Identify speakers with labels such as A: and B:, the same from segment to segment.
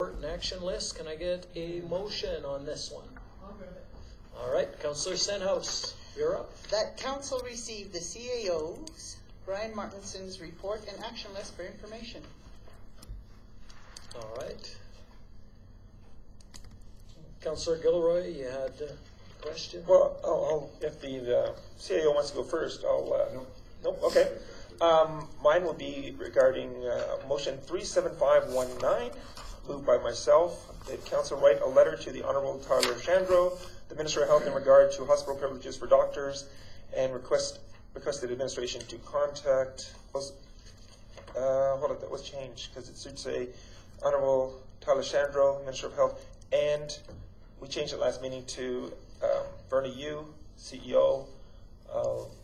A: Important action list. Can I get a motion on this one? All right, Councillor Stenhouse, you're up.
B: That council received the CAO's, Brian Martinson's report and action list for information.
A: All right. Councillor Gilroy, you had a question?
C: Well, if the CAO wants to go first, I'll. Nope. Okay. Mine will be regarding motion 37519, moved by myself. That council write a letter to the Honourable Tyler Shandro, the Minister of Health, in regard to hospital privileges for doctors, and requested administration to contact. Hold on, that was changed because it should say Honourable Tyler Shandro, Minister of Health, and we changed it last meeting to Bernie Yu, CEO,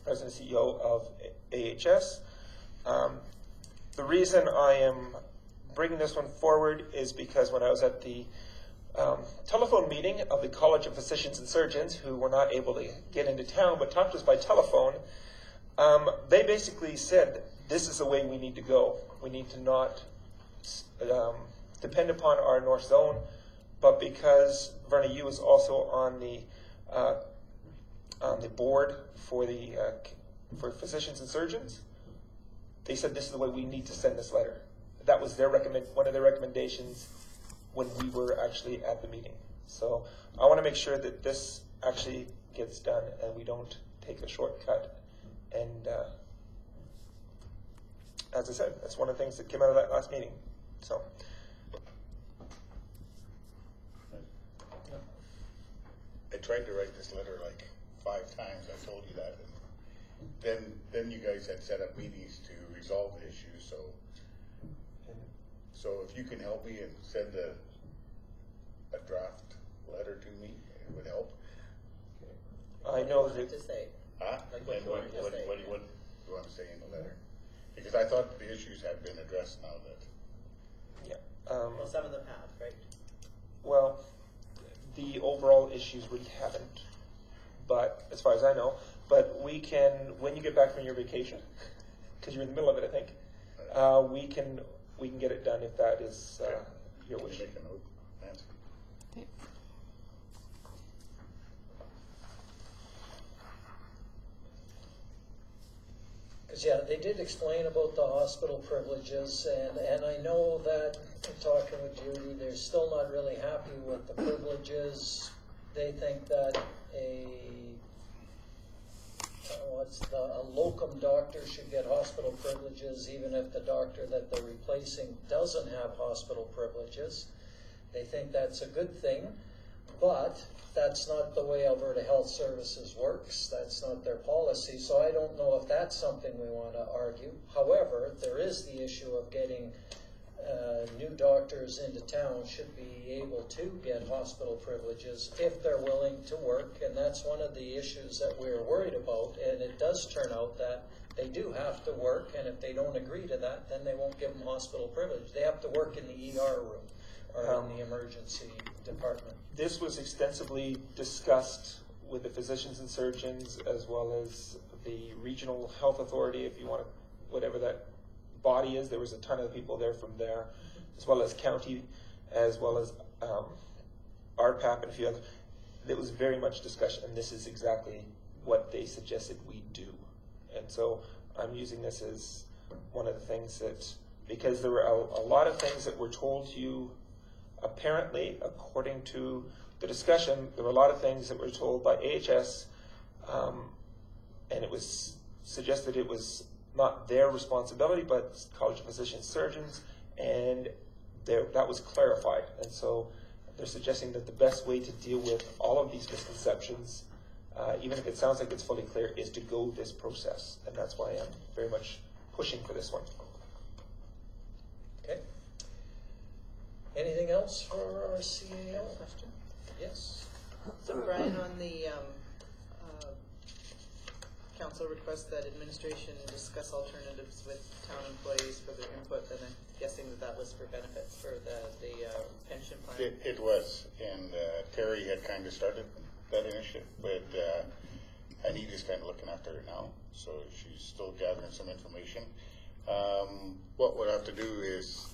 C: President and CEO of AHS. The reason I am bringing this one forward is because when I was at the telephone meeting of the College of Physicians and Surgeons, who were not able to get into town but talked to us by telephone, they basically said this is the way we need to go. We need to not depend upon our North Zone, but because Verna Yu is also on the board for for physicians and surgeons, they said this is the way we need to send this letter. That was one of their recommendations when we were actually at the meeting. So I want to make sure that this actually gets done and we don't take a shortcut. And as I said, that's one of the things that came out of that last meeting. So.
D: I tried to write this letter like 5 times. I told you that. And then you guys had set up meetings to resolve the issue. So if you can help me and send a draft letter to me, it would help.
C: I know that.
B: To say.
D: Huh?
B: Like
D: And
B: what
D: what do you want to say in the letter? Because I thought the issues had been addressed now that.
C: Yeah.
B: Well, some of them have, right?
C: Well, the overall issues really haven't, but as far as I know, but we can, when you get back from your vacation, because you're in the middle of it, I think, we can get it done if that is your wish.
D: Make a note, Nancy.
A: Because, yeah, they did explain about the hospital privileges, and I know that, talking with Judy, they're still not really happy with the privileges. They think that a locum doctor should get hospital privileges even if the doctor that they're replacing doesn't have hospital privileges. They think that's a good thing, but that's not the way Alberta Health Services works. That's not their policy, so I don't know if that's something we want to argue. However, there is the issue of getting new doctors into town should be able to get hospital privileges if they're willing to work, and that's one of the issues that we're worried about, and it does turn out that they do have to work, and if they don't agree to that, then they won't give them hospital privilege. They have to work in the ER room or in the emergency department.
C: This was extensively discussed with the physicians and surgeons as well as the regional health authority, if you want to, whatever that body is. There was a ton of people there from there, as well as county, as well as RPAP and a few others. There was very much discussion, and this is exactly what they suggested we do. And so I'm using this as one of the things that, because there were a lot of things that were told to you, apparently, according to the discussion, there were a lot of things that were told by AHS, and it was suggested it was not their responsibility, but College of Physicians Surgeons, and that was clarified. And so they're suggesting that the best way to deal with all of these misconceptions, even if it sounds like it's fully clear, is to go this process. And that's why I'm very much pushing for this one.
A: Okay. Anything else for our CAO?
B: Question?
A: Yes.
B: So Brian, on the council request that administration discuss alternatives with town employees for their input, and I'm guessing that was for benefits for the pension plan.
D: It was, and Terry had kind of started that initiative, but Anita's kind of looking after it now, so she's still gathering some information. What we'll have to do is,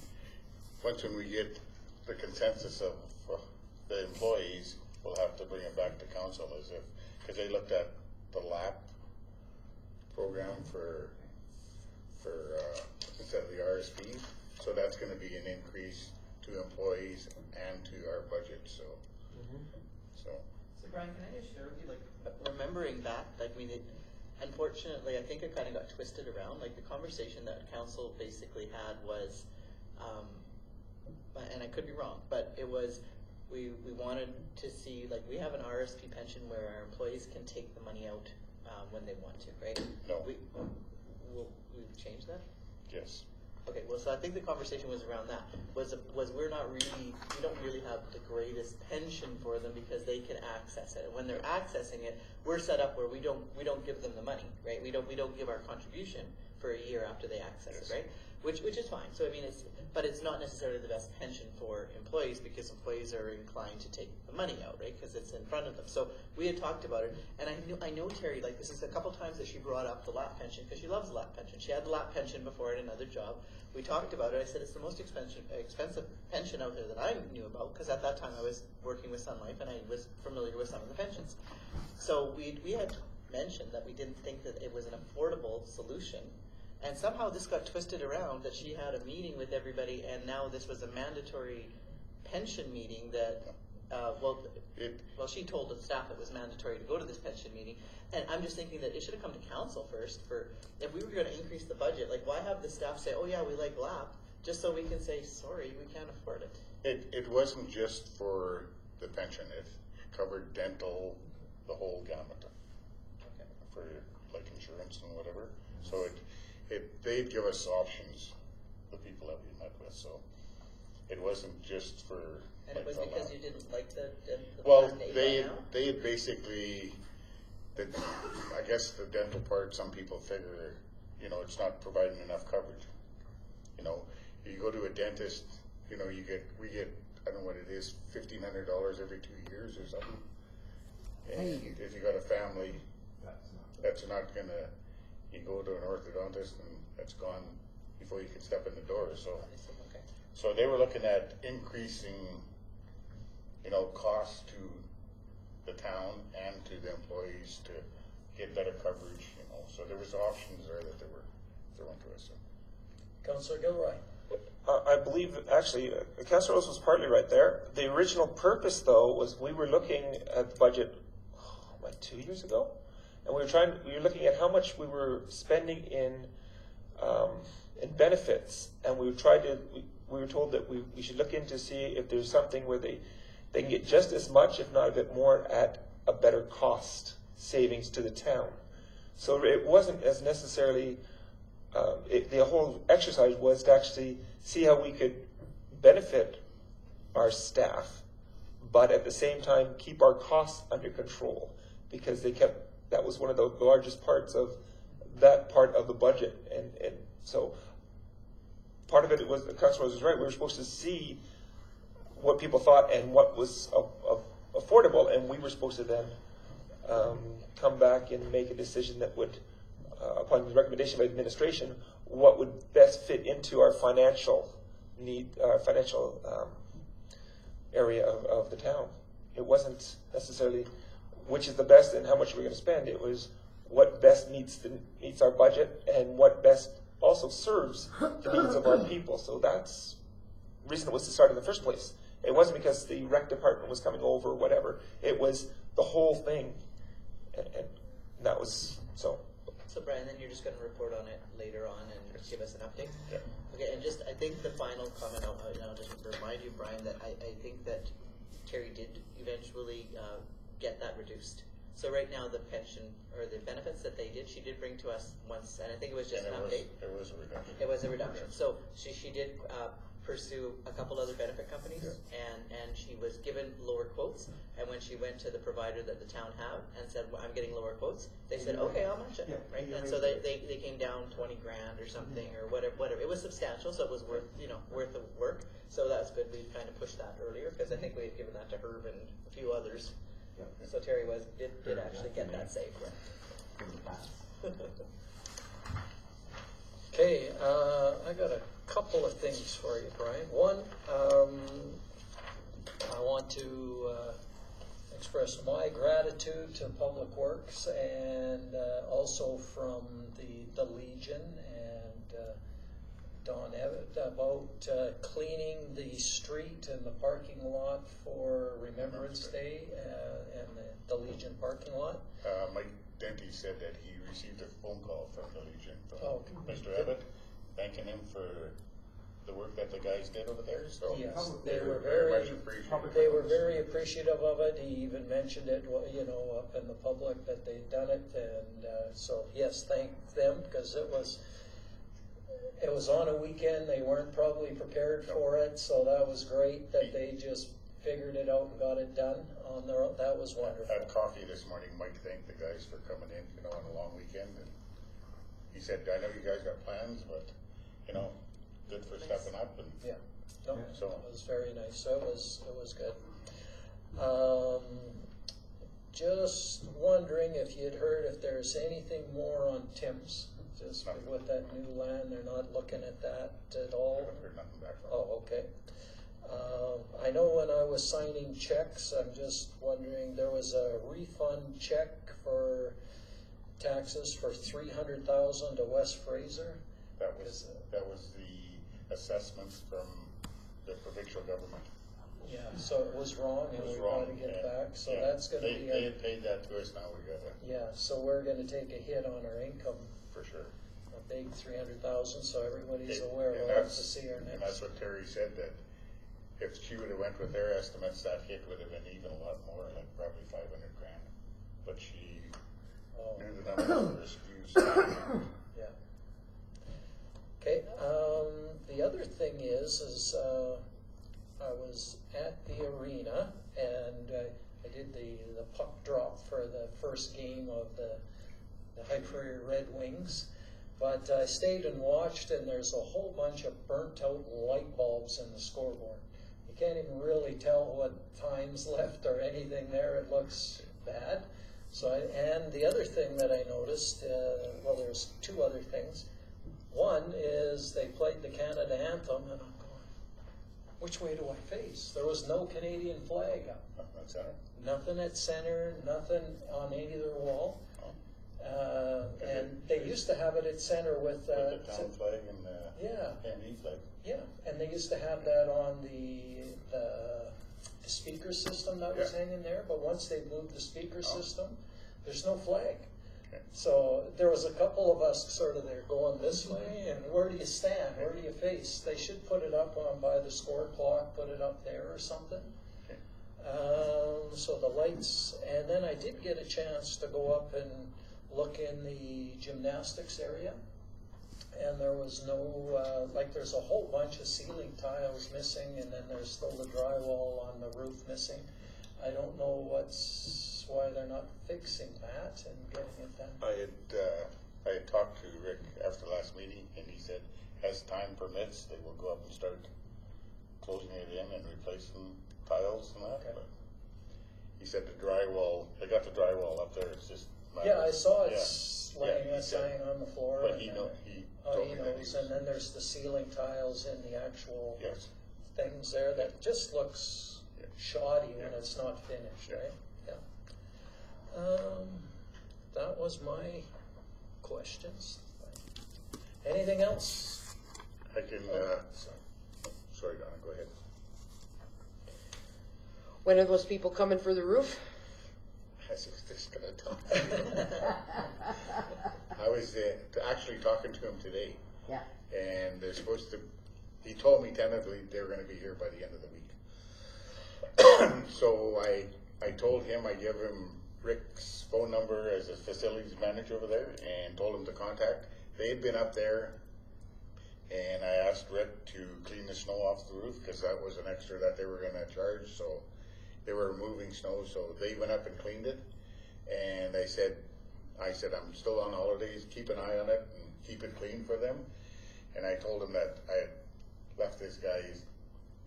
D: once when we get the consensus of the employees will have to bring it back to council as if, because they looked at the LAP program for instead of the RSP, so that's gonna be an increase to employees and to our budget, so.
B: So Brian, can I just share with you, like, remembering that, like, I mean, unfortunately, I think it kind of got twisted around. Like, the conversation that council basically had was, and I could be wrong, but it was, we wanted to see, like, we have an RSP pension where our employees can take the money out when they want to, right?
D: No.
B: We've changed that?
D: Yes.
B: Okay, well, so I think the conversation was around that. Was we don't really have the greatest pension for them because they can access it. And when they're accessing it, we're set up where we don't give them the money, right? We don't give our contribution for a year after they access it, right? Which is fine. So I mean, but it's not necessarily the best pension for employees because employees are inclined to take the money out, right? Because it's in front of them. So we had talked about it, and I know Terry, like, this is a couple times that she brought up the LAP pension because she loves the LAP pension. She had the LAP pension before at another job. We talked about it. I said it's the most expensive pension out there that I knew about because at that time I was working with Sun Life and I was familiar with some of the pensions. So we had mentioned that we didn't think that it was an affordable solution. And somehow this got twisted around that she had a meeting with everybody, and now this was a mandatory pension meeting that, she told the staff it was mandatory to go to this pension meeting. And I'm just thinking that it should have come to council first for, if we were going to increase the budget, like, why have the staff say, oh yeah, we like LAP, just so we can say, sorry, we can't afford it.
D: It wasn't just for the pension, it covered dental, the whole gamut.
B: Okay.
D: For like insurance and whatever. So they'd give us options, the people that we met with, so it wasn't just for.
B: And it was because you didn't like the
D: well,
B: plan that
D: they
B: you got now?
D: they had basically, I guess the dental part, some people figure, it's not providing enough coverage. You go to a dentist, we get, I don't know what it is, $1,500 every 2 years or something. And if you got a family, that's not gonna, you go to an orthodontist and that's gone before you can step in the door, so.
B: Okay.
D: So they were looking at increasing, costs to the town and to the employees to get better coverage, so there was options there that they were throwing to us. So.
A: Councillor Gilroy.
C: I believe, actually, Councillor Rose was partly right there. The original purpose, though, was we were looking at the budget, 2 years ago? And we were looking at how much we were spending in benefits, and we were told that we should look in to see if there's something where they can get just as much, if not a bit more, at a better cost savings to the town. So it wasn't as necessarily, the whole exercise was to actually see how we could benefit our staff, but at the same time keep our costs under control, because that was one of the largest parts of that part of the budget. And so part of it was, Councilor was right, we were supposed to see what people thought and what was affordable, and we were supposed to then come back and make a decision that would, upon the recommendation of administration, what would best fit into our financial need, financial area of the town. It wasn't necessarily which is the best and how much we're going to spend. It was what best meets our budget and what best also serves the needs of our people. So that's the reason it was to start in the first place. It wasn't because the rec department was coming over or whatever. It was the whole thing, and that was so.
B: So Brian, then you're just going to report on it later on and give us an update?
D: Yeah.
B: Okay, and I think the final comment, I'll just remind you, Brian, that I think that Terry did eventually get that reduced. So right now, the pension, or the benefits that they did, she did bring to us once, and I think it was just an update.
D: It was a reduction.
B: It was a reduction. So she did pursue a couple other benefit companies, and she was given lower quotes. And when she went to the provider that the town have and said, well, I'm getting lower quotes, they said, okay, I'll match it. Right? And so they came down 20 grand or something, or whatever. It was substantial, so it was worth the work. So that's good. We kind of pushed that earlier because I think we had given that to Herb and a few others. So Terry did actually get that saved.
A: Okay, I got a couple of things for you, Brian. One, want to express my gratitude to Public Works and also from the Legion and Don Evett about cleaning the street and the parking lot for Remembrance Day and the Legion parking lot.
D: Mike Denty said that he received a phone call from the Legion, from
A: Oh,
D: Mr. Evett, thanking him for the work that the guys did over there, so.
A: Yes, they were
D: very
A: very,
D: much appreciated.
A: they were very appreciative of it. He even mentioned it, you know, up in the public that they'd done it, and so yes, thank them, because it was on a weekend. They weren't probably prepared for it, so that was great that they just figured it out and got it done on their own. That was wonderful.
D: At coffee this morning, Mike thanked the guys for coming in, you know, on a long weekend, and he said, I know you guys got plans, but, you know, good for stepping up, and
A: Yeah, no,
D: So-
A: it was very nice. So it was good. Just wondering if you'd heard if there's anything more on Tim's, just with that new land. They're not looking at that at all.
D: haven't heard nothing back from him.
A: Oh, okay. I know when I was signing checks, I'm just wondering, there was a refund check for taxes for $300,000 to West Fraser.
D: That was the assessments from the provincial government.
A: Yeah, so it was wrong, and
D: It was
A: we
D: wrong,
A: gotta get
D: yeah.
A: back, so
D: Yeah.
A: that's gonna be
D: They had paid that to us, now we gotta,
A: yeah, so we're gonna take a hit on our income,
D: for sure.
A: a big 300,000, so everybody's
D: Okay,
A: aware.
D: and
A: We'll have to
D: that's-
A: see our
D: And
A: next.
D: that's what Terry said, that if she would've went with their estimates, that hit would've been even a lot more, like probably 500 grand. But she
A: Oh,
D: knew the numbers were skewed.
A: yeah. Okay, the other thing is I was at the arena and I did the puck drop for the first game of the High Prairie Red Wings. But I stayed and watched, and there's a whole bunch of burnt out light bulbs in the scoreboard. You can't even really tell what time's left or anything there. It looks bad. So, and the other thing that I noticed, well, there's two other things. One is they played the Canada anthem, and I'm going, which way do I face? There was no Canadian flag up.
D: That's it.
A: Nothing at center, nothing on either wall. And they used to have it at center with
D: With the town flag and the
A: yeah,
D: ND flag.
A: yeah, and they used to have that on the speaker system that was
D: Yeah.
A: hanging there. But once they moved the speaker
D: Oh.
A: system, there's no flag.
D: Okay.
A: So there was a couple of us sort of there going this way, and where do you stand? Where do you face? They should put it up on by the score clock, put it up there or something.
D: Okay.
A: So the lights, and then I did get a chance to go up and look in the gymnastics area, and there was no, like there's a whole bunch of ceiling tiles missing, and then there's still the drywall on the roof missing. I don't know why they're not fixing that and getting it done.
D: I had talked to Rick after the last meeting, and he said, as time permits, they will go up and start closing it in and replacing tiles and that.
A: Okay.
D: But he said the drywall, they got the drywall up there, it's just.
A: Yeah, I saw it
D: Yeah.
A: laying,
D: Yeah, he said-
A: lying on the floor.
D: But
A: and
D: he
A: then-
D: know, he
A: Oh,
D: told
A: he
D: me that he
A: knows,
D: was.
A: and then there's the ceiling tiles in the actual
D: Yes,
A: things there that just looks
D: Yeah.
A: shoddy when
D: Yeah.
A: it's not finished,
D: Yeah.
A: right? Yeah. That was my questions. Anything else?
D: I can,
A: Sorry.
D: sorry, Donna, go ahead.
E: When are those people coming for the roof?
D: I was just gonna talk. I was actually talking to him today,
E: Yeah.
D: and they're supposed to, he told me tentatively they were gonna be here by the end of the week. So I told him, I give him Rick's phone number as a facilities manager over there and told him to contact. They had been up there, and I asked Rick to clean the snow off the roof, cause that was an extra that they were gonna charge, so they were removing snow, so they went up and cleaned it. And I said, I'm still on holidays, keep an eye on it and keep it clean for them. And I told him that I had left this guy's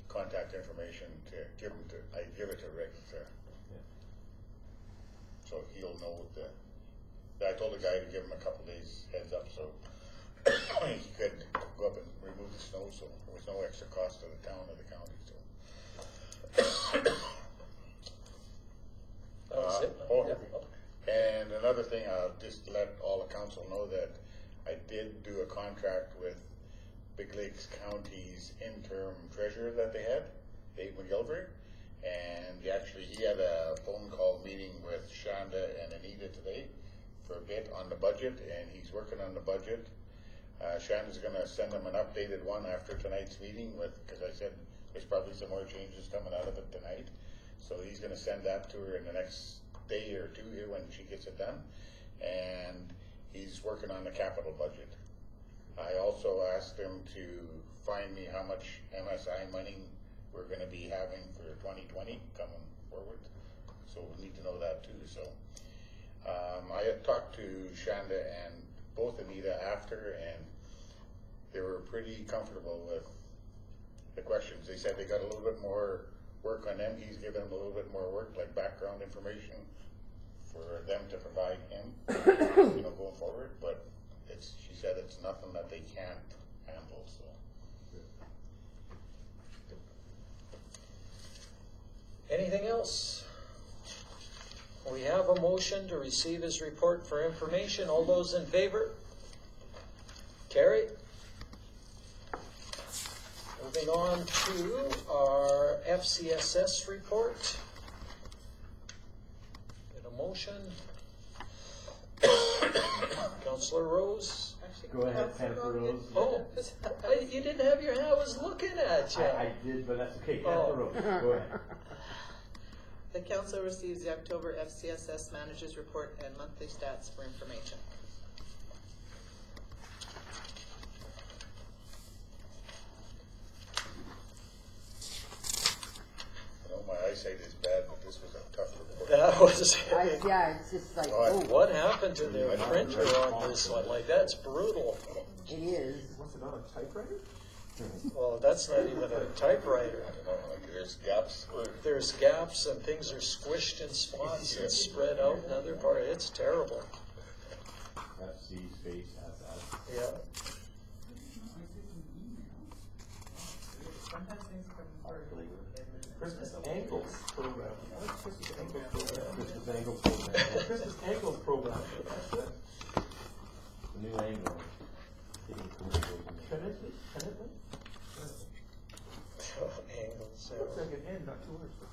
D: contact information to give him to, I give it to Rick so he'll know I told the guy to give him a couple days heads up so he could go up and remove the snow, so there was no extra cost to the town or the county, so. another thing, I'll just let all the council know that I did do a contract with Big Lakes County's interim treasurer that they had, Dave McGilvery. And he had a phone call meeting with Shonda and Anita today for a bit on the budget, and he's working on the budget. Shonda's gonna send them an updated one after tonight's meeting because I said there's probably some more changes coming out of it tonight. So he's gonna send that to her in the next day or two here when she gets it done. And he's working on the capital budget. I also asked him to find me how much MSI money we're gonna be having for 2020 coming forward. So we need to know that too, so. I had talked to Shonda and both Anita after, and they were pretty comfortable with the questions. They said they got a little bit more work on them. He's given them a little bit more work, like background information for them to provide him, going forward. But she said it's nothing that they can't handle, so.
A: Anything else? We have a motion to receive his report for information. All those in favor? Carried. Moving on to our FCSS report. Get a motion. Councillor Rose.
F: Go ahead, Councillor Rose.
A: Oh, you didn't have your hand. I was looking at you.
F: I did, but that's okay. Councillor Rose, go ahead.
B: The council receives the October FCSS Managers Report and monthly stats for information.
D: I know my eyesight is bad, but this was a tough report.
A: That was.
E: Yeah, it's just like,
D: Oh,
E: oh,
A: What happened to their printer on this one? Like, that's brutal.
E: it is.
C: What's it on a typewriter?
A: Well, that's not even a typewriter.
D: I don't know, like there's gaps.
A: There's gaps and things are squished in spots and spread out in other parts. It's terrible.
F: FC space SS.
A: Yeah.
C: Christmas Ankles program. I like Christmas Ankles program.
F: Christmas angle program.
C: Christmas Ankles program.
F: The new angle. Getting commercials.
C: Can it be?
A: Angles.
C: Looks like an N, not two words, but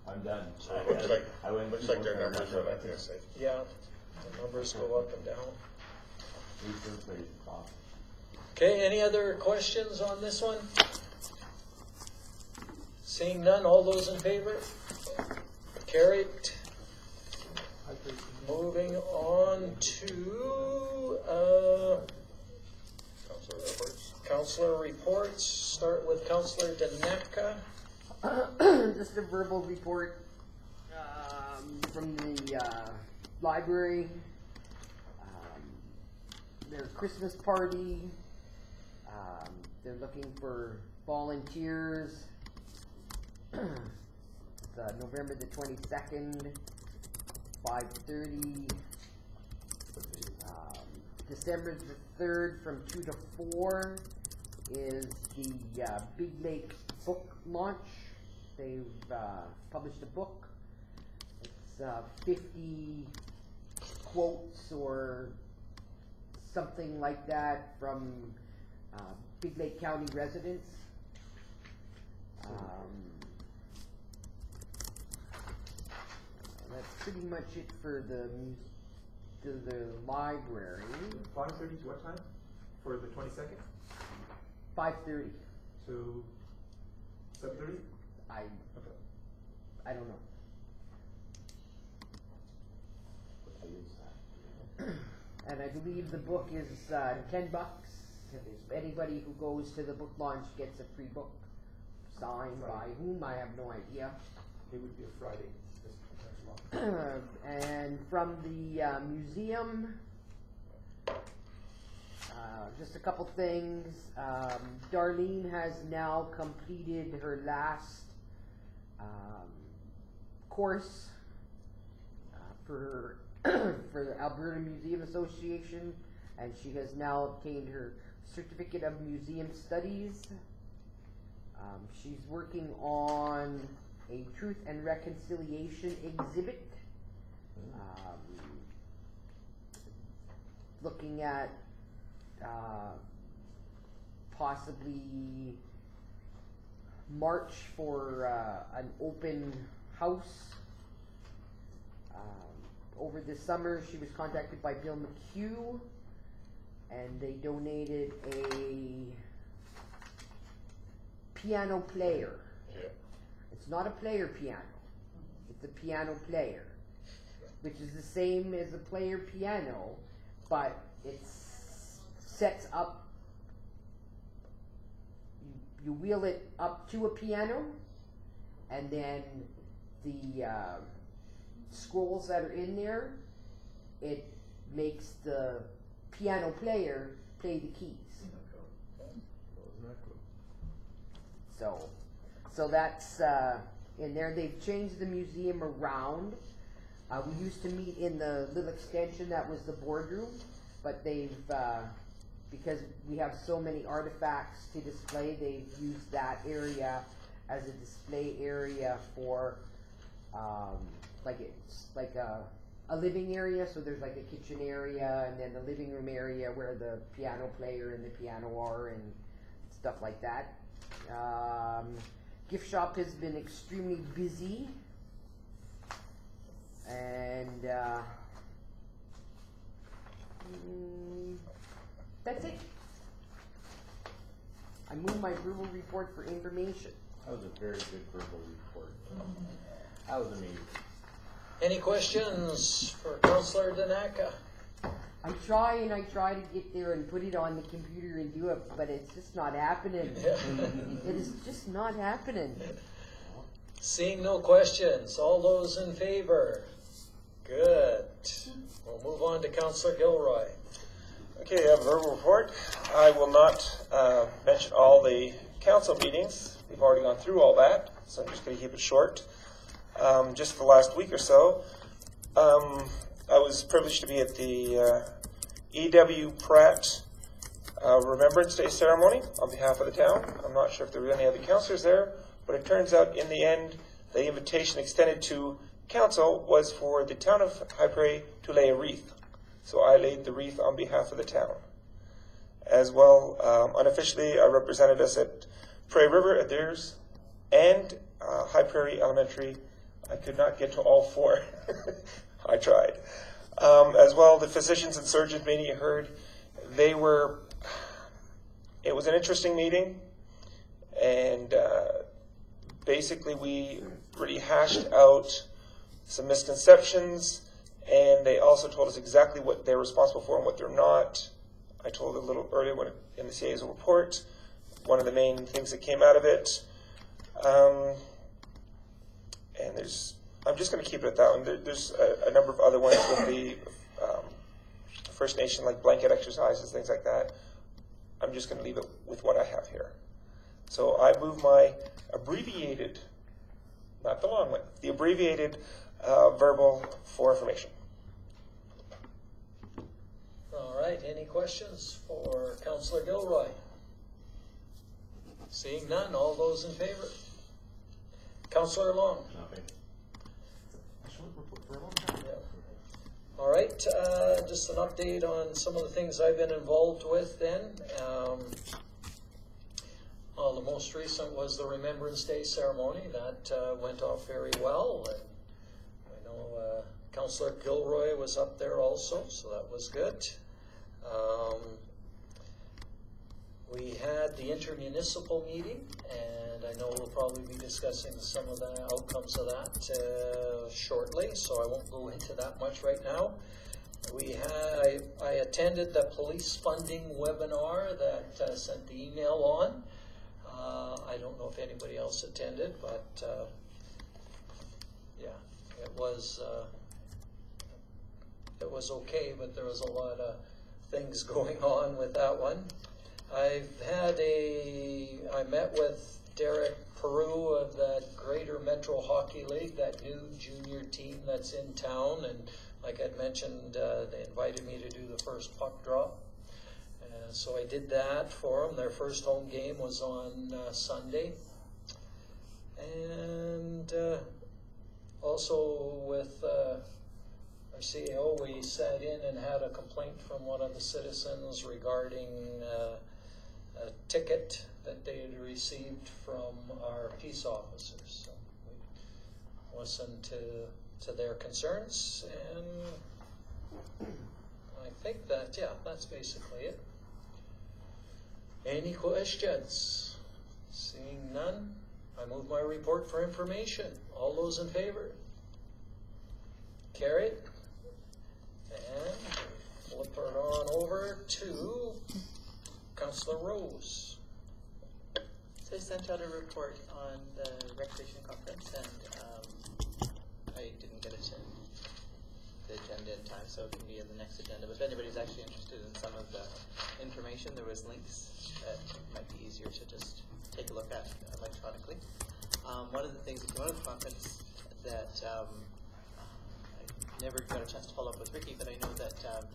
F: I'm done.
D: So it looks like,
F: I went
D: looks
F: through
D: like their
F: one
D: numbers are like this.
A: Yeah, the numbers go up and down.
F: Research rate cost.
A: Okay, any other questions on this one? Seeing none, all those in favor? Carried. Moving on to
D: Councilor reports.
A: councillor reports. Start with Councillor Danetka.
E: Just a verbal report from the library. Their Christmas party. They're looking for volunteers. November the 22nd, 5:30. December the 3rd from 2 to 4 is the Big Lake book launch. They've published a book. It's 50 quotes or something like that from Big Lake County residents. That's pretty much it for the library.
C: 5:30 to what time? For the 22nd?
E: 5:30.
C: To 7:30?
E: I don't know. And I believe the book is $10. Anybody who goes to the book launch gets a free book. Signed by whom, I have no idea.
C: It would be a Friday.
E: And from the museum, just a couple things. Darlene has now completed her last course for for the Alberta Museum Association, and she has now obtained her Certificate of Museum Studies. She's working on a Truth and Reconciliation exhibit Looking at possibly March for an open house. Over the summer, she was contacted by Bill McHugh, and they donated a piano player.
D: Yeah.
E: It's not a player piano. It's a piano player, which is the same as a player piano, but it sets up, you wheel it up to a piano, and then the scrolls that are in there, it makes the piano player play the keys.
F: Wasn't that cool?
E: So that's in there. They've changed the museum around. We used to meet in the little extension that was the boardroom, but they've, because we have so many artifacts to display, they've used that area as a display area for, it's like a living area. So there's like a kitchen area, and then the living room area where the piano player and the piano are, and stuff like that. Gift shop has been extremely busy, and that's it. I move my verbal report for information.
F: That was a very good verbal report. That was amazing.
A: Any questions for Councillor Danaka?
E: I try to get there and put it on the computer and do it, but it's just not happening. It is just not happening.
A: Seeing no questions, all those in favor? Good. We'll move on to Councillor Gilroy.
C: Okay, I have a verbal report. I will not mention all the council meetings. We've already gone through all that, so I'm just going to keep it short. Just the last week or so, I was privileged to be at the E.W. Pratt Remembrance Day ceremony on behalf of the town. I'm not sure if there were any other councillors there, but it turns out in the end, the invitation extended to council was for the town of High Prairie to lay a wreath. So I laid the wreath on behalf of the town. As well, unofficially, I represented us at Prairie River, Adairs, and High Prairie Elementary. I could not get to all four. I tried. As well, the physicians and surgeons meeting you heard, it was an interesting meeting, and basically we really hashed out some misconceptions, and they also told us exactly what they're responsible for and what they're not. I told a little earlier in the CA's report, one of the main things that came out of it. And I'm just going to keep it at that one. There's a number of other ones with the First Nation, like blanket exercises, things like that. I'm just going to leave it with what I have here. So I move my abbreviated, not the long one, the abbreviated verbal for information.
A: All right, any questions for Councillor Gilroy? Seeing none, all those in favor? Councillor Long?
F: Nothing.
A: Yeah. All right, just an update on some of the things I've been involved with then. Well, the most recent was the Remembrance Day ceremony. That went off very well. And I know Councillor Gilroy was up there also, so that was good. We had the intermunicipal meeting, and I know we'll probably be discussing some of the outcomes of that shortly, so I won't go into that much right now. I attended the police funding webinar that sent the email on. I don't know if anybody else attended, but yeah, it was okay, but there was a lot of things going on with that one. I met with Derek Peru of that Greater Metro Hockey League, that new junior team that's in town, and like I'd mentioned, they invited me to do the first puck drop. So I did that for them. Their first home game was on Sunday. And also with our CEO, we sat in and had a complaint from one of the citizens regarding a ticket that they had received from our peace officers. So we listened to their concerns, and I think that, yeah, that's basically it. Any questions? Seeing none, I move my report for information. All those in favor? Carried. And flip it on over to Councillor Rose.
B: So I sent out a report on the recreation conference, and I didn't get it to the agenda in time, so it can be in the next agenda. But if anybody's actually interested in some of the information, there was links that might be easier to just take a look at electronically. One of the things that came out of the conference that I never got a chance to follow up with Ricky, but I know that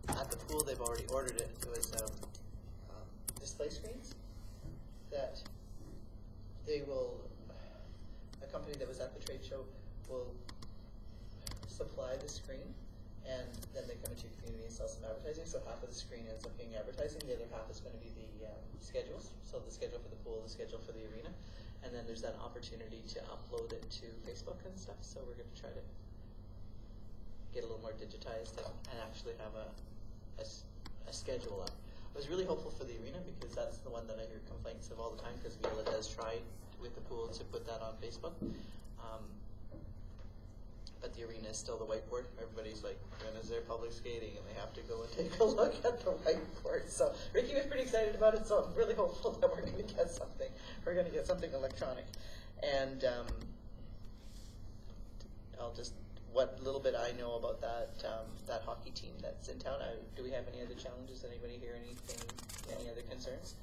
B: at the pool they've already ordered it. It was display screens that they will, a company that was at the trade show will supply the screen, and then they come into your community and sell some advertising. So half of the screen ends up being advertising, the other half is going to be the schedules. So the schedule for the pool, the schedule for the arena, and then there's that opportunity to upload it to Facebook and stuff. So we're going to try to get a little more digitized and actually have a schedule up. I was really hopeful for the arena because that's the one that I hear complaints of all the time, because Viola does try with the pool to put that on Facebook. But the arena is still the whiteboard. Everybody's like, when is there public skating? And they have to go and take a look at the whiteboard. So Ricky was pretty excited about it, so I'm really hopeful that we're going to get something. We're going to get something electronic. And I'll just, what little bit I know about that that hockey team that's in town. Do we have any other challenges? Anybody hear anything? Any other concerns?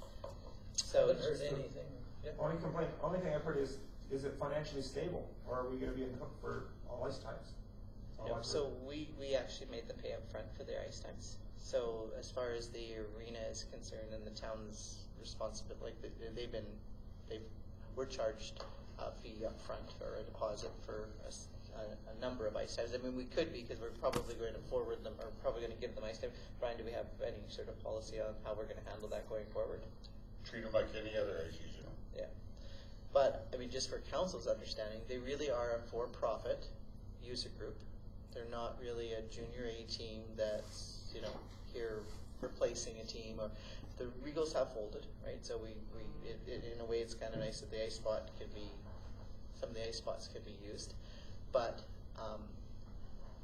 B: So
A: Haven't heard anything. Yep.
C: Only thing I've heard is it financially stable, or are we going to be in the hook for all ice times?
B: no, so we actually made them pay up front for their ice times. So as far as the arena is concerned and the town's responsibility, like we're charged a fee up front or a deposit for a number of ice times. I mean, we could be, because we're probably going to forward them, or probably going to give them ice time. Brian, do we have any sort of policy on how we're going to handle that going forward?
D: Treat them like any other ice user.
B: Yeah. But, I mean, just for council's understanding, they really are a for-profit user group. They're not really a junior A team that's, here replacing a team. Or the Regals have folded, right? So in a way, it's kind of nice that the ice spot could be, some of the ice spots could be used. But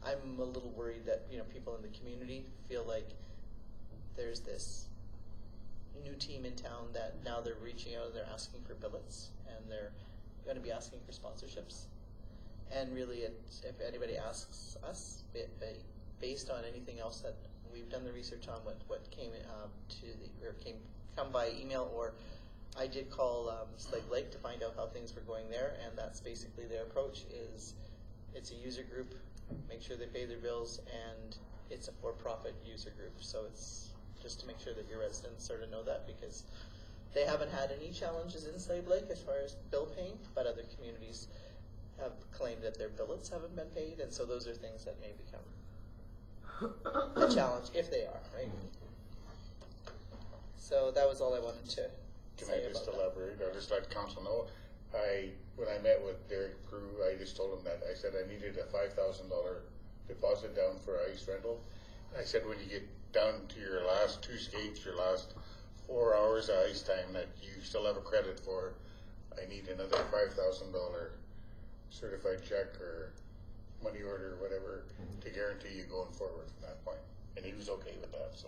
B: I'm a little worried that, people in the community feel like there's this new team in town that now they're reaching out and they're asking for billets, and they're going to be asking for sponsorships. And really, if anybody asks us, based on anything else that we've done the research on, what came come by email, or I did call Slave Lake to find out how things were going there, and that's basically their approach. Is it's a user group, make sure they pay their bills, and it's a for-profit user group. So it's just to make sure that your residents sort of know that, because they haven't had any challenges in Slave Lake as far as bill paying, but other communities have claimed that their billets haven't been paid, and so those are things that may become a challenge if they are, right? So that was all I wanted to
D: Can
B: say
D: I just
B: about
D: elaborate? I'll just let council know. When I met with Derek Crew, I just told him that I said I needed a $5,000 deposit down for ice rental. I said when you get down to your last two skates, your last 4 hours of ice time that you still have a credit for, I need another $5,000 certified check or money order or whatever to guarantee you going forward from that point. And he was okay with that, so.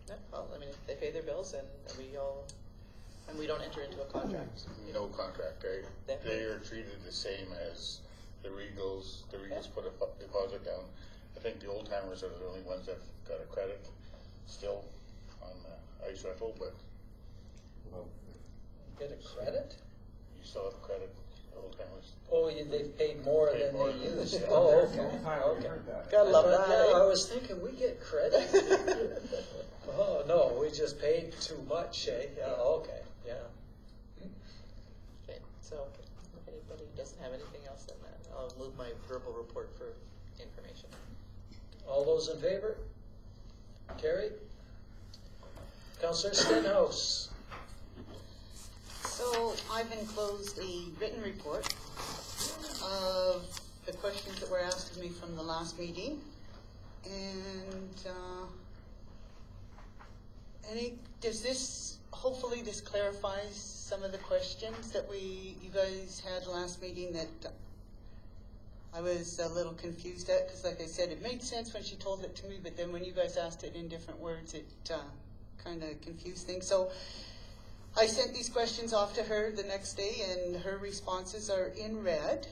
B: Yeah, well, I mean, they pay their bills, and we don't enter into a contract.
D: No contract, right?
B: Yeah.
D: They are treated the same as the Regals. The Regals put a deposit down. I think the old timers are the only ones that got a credit still on ice rental, but
A: Get a credit?
D: you still have credit, the old timers.
A: Oh, they've paid more
D: Paid
A: than
D: more
A: they
D: than-
A: used.
D: Yeah.
A: Oh, okay.
C: Okay.
B: Gotta love that.
A: Yeah,
B: eh?
A: I was thinking, we get credit? Oh, no, we just paid too much, eh? Yeah, okay, yeah.
B: Okay, so if anybody doesn't doesn't have anything else, then I'll move my verbal report for information.
A: All those in favor? Carried. Councillor Stenhouse.
G: So I've enclosed a written report of the questions that were asked of me from the last meeting. And hopefully this clarifies some of the questions that you guys had last meeting that I was a little confused at, because like I said, it made sense when she told it to me, but then when you guys asked it in different words, it kind of confused things. So I sent these questions off to her the next day, and her responses are in red.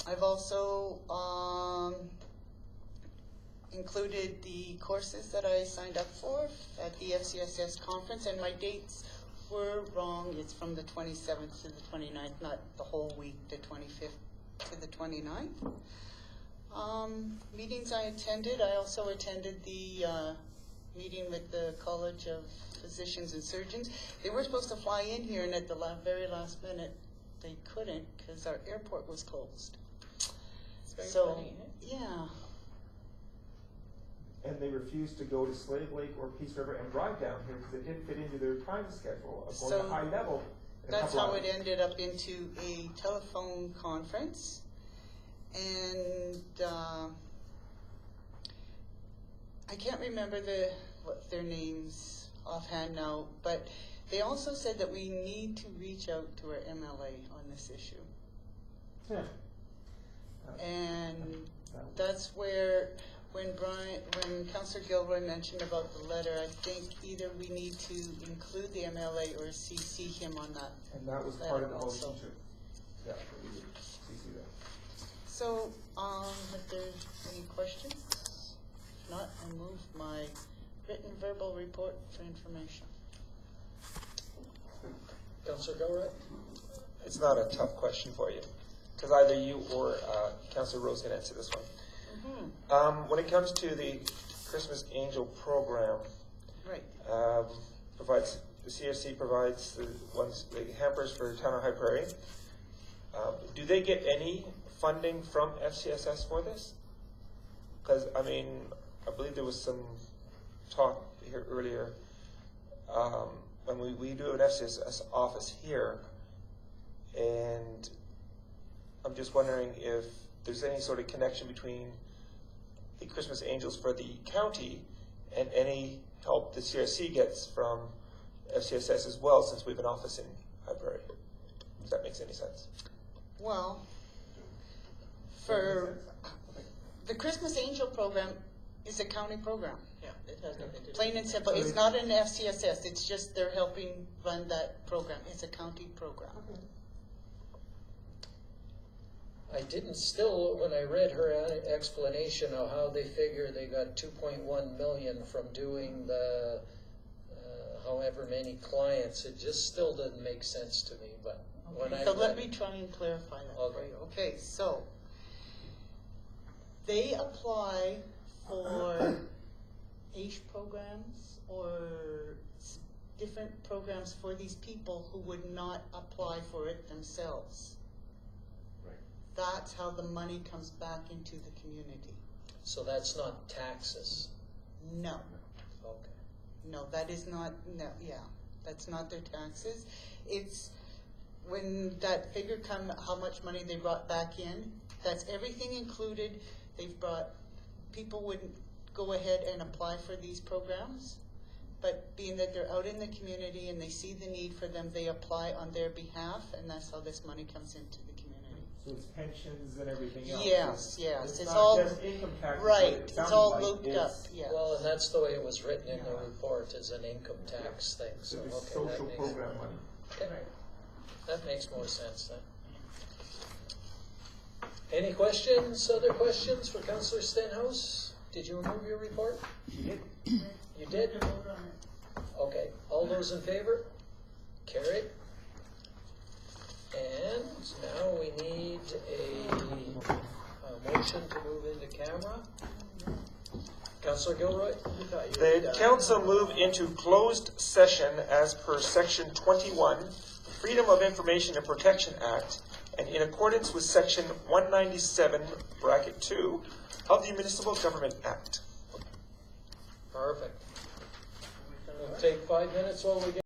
G: I've also included the courses that I signed up for at the FCSS conference, and my dates were wrong. It's from the 27th to the 29th, not the whole week, the 25th to the 29th. Meetings I attended. I also attended the meeting with the College of Physicians and Surgeons. They were supposed to fly in here, and at the very last minute, they couldn't because our airport was closed.
B: It's very
G: So,
B: funny, isn't it?
G: yeah.
C: And they refused to go to Slave Lake or Peace River and drive down here because it didn't fit into their time schedule of going
G: So
C: to high level. in a
G: That's
C: couple
G: how
C: hours.
G: it ended up into a telephone conference. And I can't remember what their names offhand now, but they also said that we need to reach out to our MLA on this issue.
C: Yeah.
G: And that's where, when Councillor Gilroy mentioned about the letter, I think either we need to include the MLA or CC him on that.
C: And that was part of the
G: Also.
C: motion too. Yeah, that we did CC that.
G: So, if there's any questions, if not, I move my written verbal report for information.
A: Councillor Gilroy.
C: It's not a tough question for you, because either you or Councillor Rose can answer this one.
G: Mm-hmm.
C: When it comes to the Christmas Angel program,
G: Right.
C: the CFC provides the hampers for Town of High Prairie. Do they get any funding from FCSS for this? Because I believe there was some talk here earlier when we do an FCSS office here, and I'm just wondering if there's any sort of connection between the Christmas Angels for the county and any help the CRC gets from FCSS as well, since we have an office in High Prairie. If that makes any sense.
G: Well, for the Christmas Angel program is a county program.
B: Yeah, it has nothing to do.
G: Plain and simple. It's not an FCSS. It's just they're helping run that program. It's a county program.
A: I didn't still, when I read her explanation of how they figure they got 2.1 million from doing the however many clients, it just still didn't make sense to me, but when I
G: So
A: read
G: let me try and clarify that for
A: Okay.
G: you. Okay, so they apply for AISH programs or different programs for these people who would not apply for it themselves.
F: Right.
G: That's how the money comes back into the community.
A: So that's not taxes.
G: No,
A: Okay.
G: no, that is not, no, yeah, that's not their taxes. It's when that figure how much money they brought back in, that's everything included. They've brought, people wouldn't go ahead and apply for these programs, but being that they're out in the community and they see the need for them, they apply on their behalf, and that's how this money comes into the community.
C: So it's pensions and everything else.
G: Yes, yes, it's
C: not
G: all,
C: just income tax.
G: right, it's all looped up, yes.
A: Well, and that's the way it was written in the report, as an income tax thing, so,
C: So
A: okay.
C: it's
A: that
C: social
A: makes-
C: program money.
A: Okay. That makes more sense then. Any questions, other questions for Councillor Stenhouse? Did you remove your report?
C: You did.
A: You did? Okay, all those in favor? Carried. And now we need a motion to move into camera. Councillor Gilroy?
C: The council move into closed session as per section 21, Freedom of Information and Protection Act, and in accordance with section 197, bracket 2 of the Municipal Government Act.
A: Perfect. We'll take 5 minutes while we get